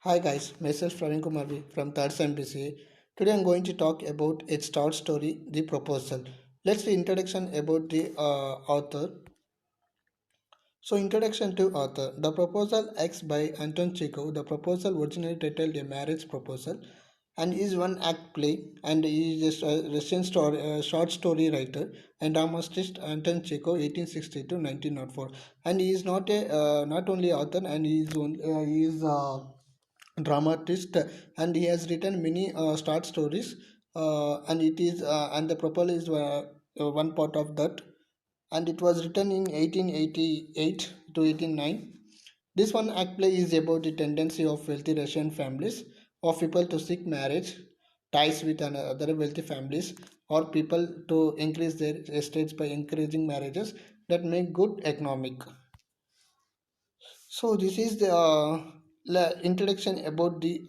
Hi guys, myself Praveen Kumar from 3rd Sem BCA. Today I'm going to talk about a short story, The Proposal. Let's the introduction about the author. So introduction to author. The Proposal X by Anton Chekhov. The proposal originally titled A Marriage Proposal and is one act play and he is a Russian short story writer and dramatist Anton Chekhov 1860 to 1904 and he is not only author and he is dramatist and he has written many short stories and it is and the proposal is one part of that and it was written in 1888 to 1809. This one act play is about the tendency of wealthy Russian families of people to seek marriage ties with other wealthy families or people to increase their estates by encouraging marriages that make good economic. So this is the introduction about the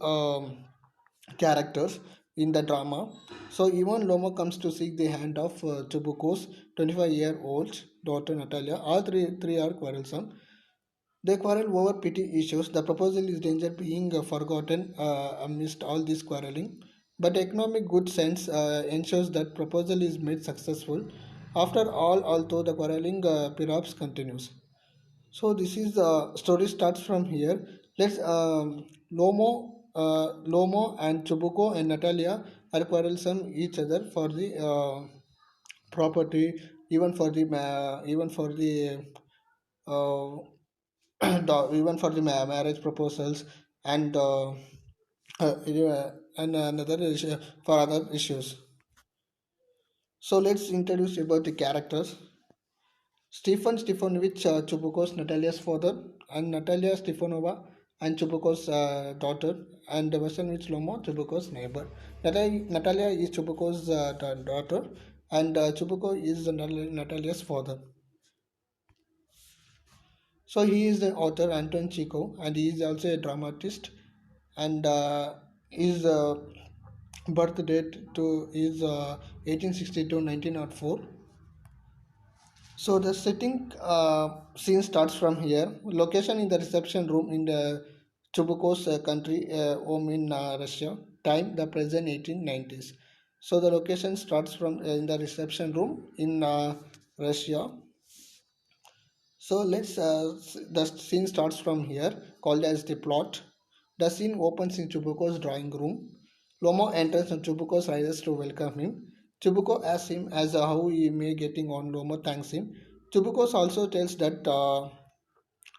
characters in the drama. So Ivan Lomo comes to seek the hand of Chabuko's 25-year-old daughter Natalia. All three are quarrelsome. They quarrel over petty issues. The proposal is danger being forgotten amidst all this quarreling. But economic good sense ensures that proposal is made successful. After all, although the quarreling perhaps continues. So this is the story starts from here. Let's Lomo and Chubuko and Natalia are quarrelsome each other for the property, even for the uh, even for the marriage proposals and and another issue, for other issues. So let's introduce about the characters. Stefan Stefanovich Chubukos, Natalia's father, and Natalia Stefanova and Chubukov's daughter, and Vasanovich Lomo, Chubukov's neighbor. Natalia is Chubukov's daughter, and Chubukov is Natalia's father. So he is the author Anton Chekhov, and he is also a dramatist, and his birth date to is 1860 to 1904. So the setting scene starts from here. Location in the reception room in the Chubukos country home in Russia. Time the present 1890s. So the location starts from in the reception room in Russia. So the scene starts from here, called as the plot. The scene opens in Chubuko's drawing room. Lomo enters and Chubuko rises to welcome him. Chubuko asks him as how he may getting on. Lomo thanks him. Chubuko also tells that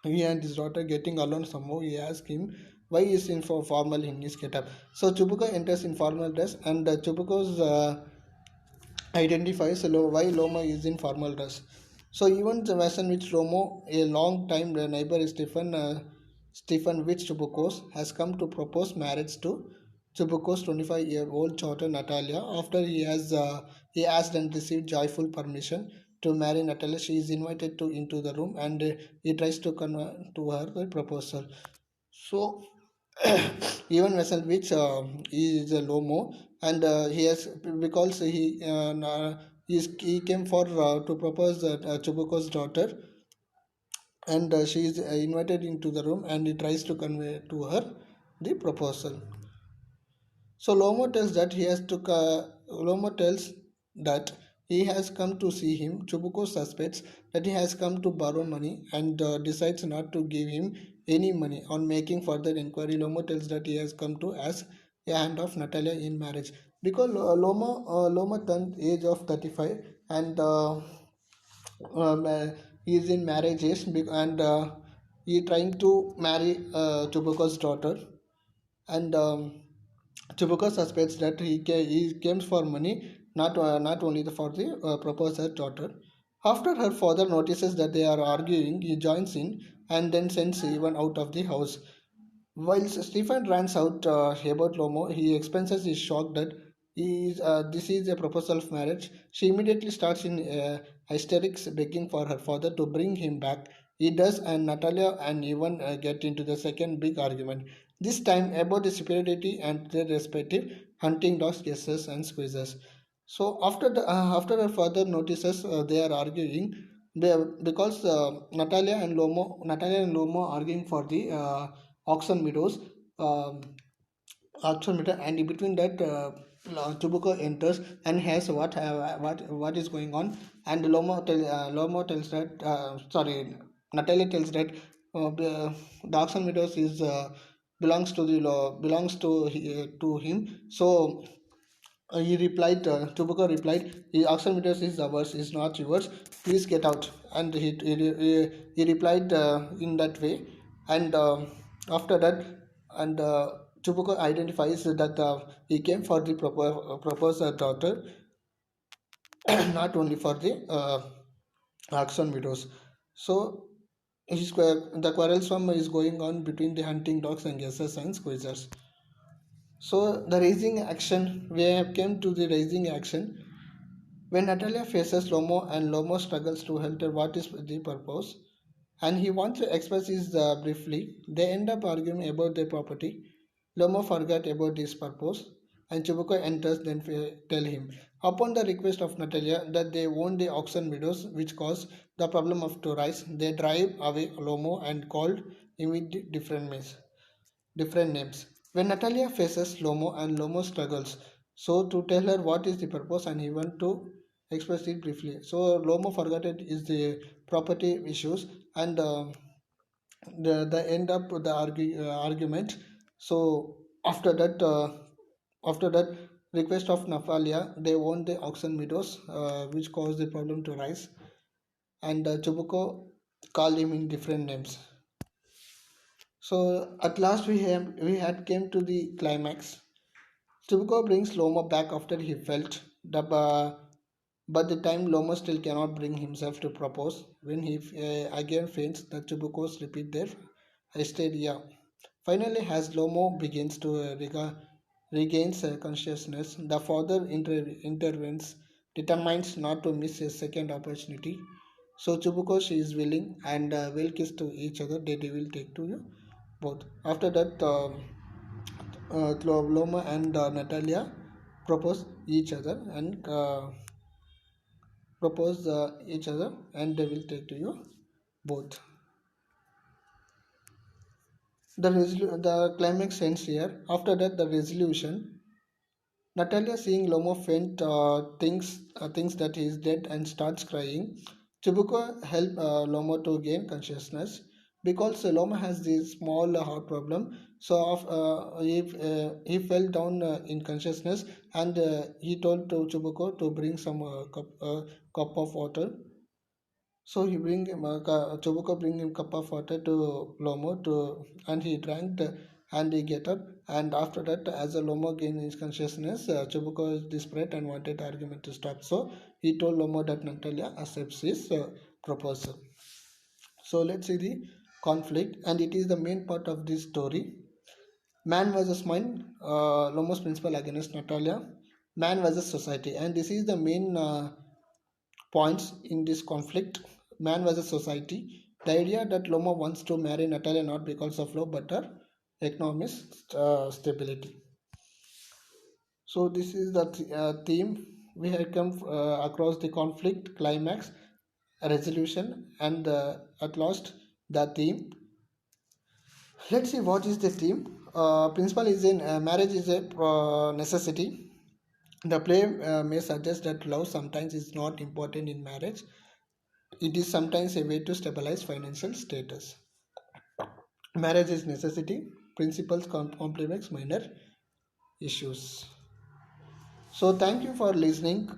he and his daughter getting along somehow. He asks him why he is in for formal in his getup. So Chubuko enters in formal dress and Chubuko's identifies why Loma is in formal dress. So even the version which Lomo, a long time neighbor Stephen which Chubukos has come to propose marriage to Chubukos 25-year-old daughter Natalia after he asked and received joyful permission to marry Natalia. She is invited to into the room and he tries to convey to her the proposal. So even vessel which is a Lomo and he has because he came for to propose Chubuko's daughter and she is invited into the room and he tries to convey to her the proposal. So Lomo tells that he has come to see him. Chubuko suspects that he has come to borrow money and decides not to give him any money. On making further inquiry, Lomo tells that he has come to ask a hand of Natalia in marriage because Lomo turned age of 35 and he is in marriage age and he trying to marry Chubuko's daughter and Chibuka suspects that he came for money, not only for the proposer's daughter. After her father notices that they are arguing, he joins in and then sends Ivan out of the house. While Stephen runs out about Lomo, he expresses his shock that this is a proposal of marriage. She immediately starts in hysterics, begging for her father to bring him back. He does, and Natalia and Ivan get into the second big argument. This time about the superiority and their respective hunting dogs, guesses, and squeezes. So after her father notices they are arguing, because Natalia and Lomo arguing for the auction meadows. um, auction meter, and in between that Tubuko enters and has what is going on, and Lomo tells that Natalia tells that the auction meter is belongs to the law belongs to him. So he replied, Tubuko replied, the auction meter is ours, is not yours. Please get out. And he replied in that way. And after that, and Tubuko identifies that he came for the proposed daughter, not only for the auction widows. So the quarrelsome is going on between the hunting dogs and guesses and squeezers. So the raising action, we have came to the raising action. When Natalia faces Lomo and Lomo struggles to help her what is the purpose, and he wants to express his briefly, they end up arguing about their property. Lomo forgot about his purpose, and Chibuko enters then tell him. Upon the request of Natalia that they own the auction meadows which cause the problem of to rise, they drive away Lomo and called him with different names. When Natalia faces Lomo and Lomo struggles, so to tell her what is the purpose and he want to express it briefly. So Lomo forgot it is the property issues, and the end up the argument. So after that request of Natalia, they won the auction meadows, which caused the problem to rise, and Chubuko called him in different names. So at last we had came to the climax. Tubuko brings Loma back after he felt the but the time Loma still cannot bring himself to propose. When he again faints, the Tubukos repeat their hysteria. Finally, as Lomo begins to regains consciousness, the father intervenes, determines not to miss a second opportunity. So Chubuko, she is willing and will kiss to each other. They will take to you both. After that, Loma and Natalia propose each other and they will take to you both. The climax ends here. After that, the resolution. Natalia, seeing Lomo faint, thinks that he is dead and starts crying. Chibuko help Lomo to gain consciousness because Lomo has this small heart problem. So he fell down in consciousness, and he told to Chibuko to bring some cup of water. So he bring him Chobuko bring him cup of water to Lomo to and he drank and he get up, and after that as a Lomo gained his consciousness, Chobuko is desperate and wanted the argument to stop. So he told Lomo that Natalia accepts his proposal. So let's see the conflict, and it is the main part of this story. Man versus mind, Lomo's principle against Natalia. Man versus society, and this is the main points in this conflict. Man versus society. The idea that Loma wants to marry Natalia not because of love but her economic stability. So this is the theme. We have come across the conflict, climax, resolution, and at last the theme. Let's see what is the theme. Principle is in marriage is a necessity. The play may suggest that love sometimes is not important in marriage. It is sometimes a way to stabilize financial status. Marriage is necessity. Principles complements minor issues. So thank you for listening.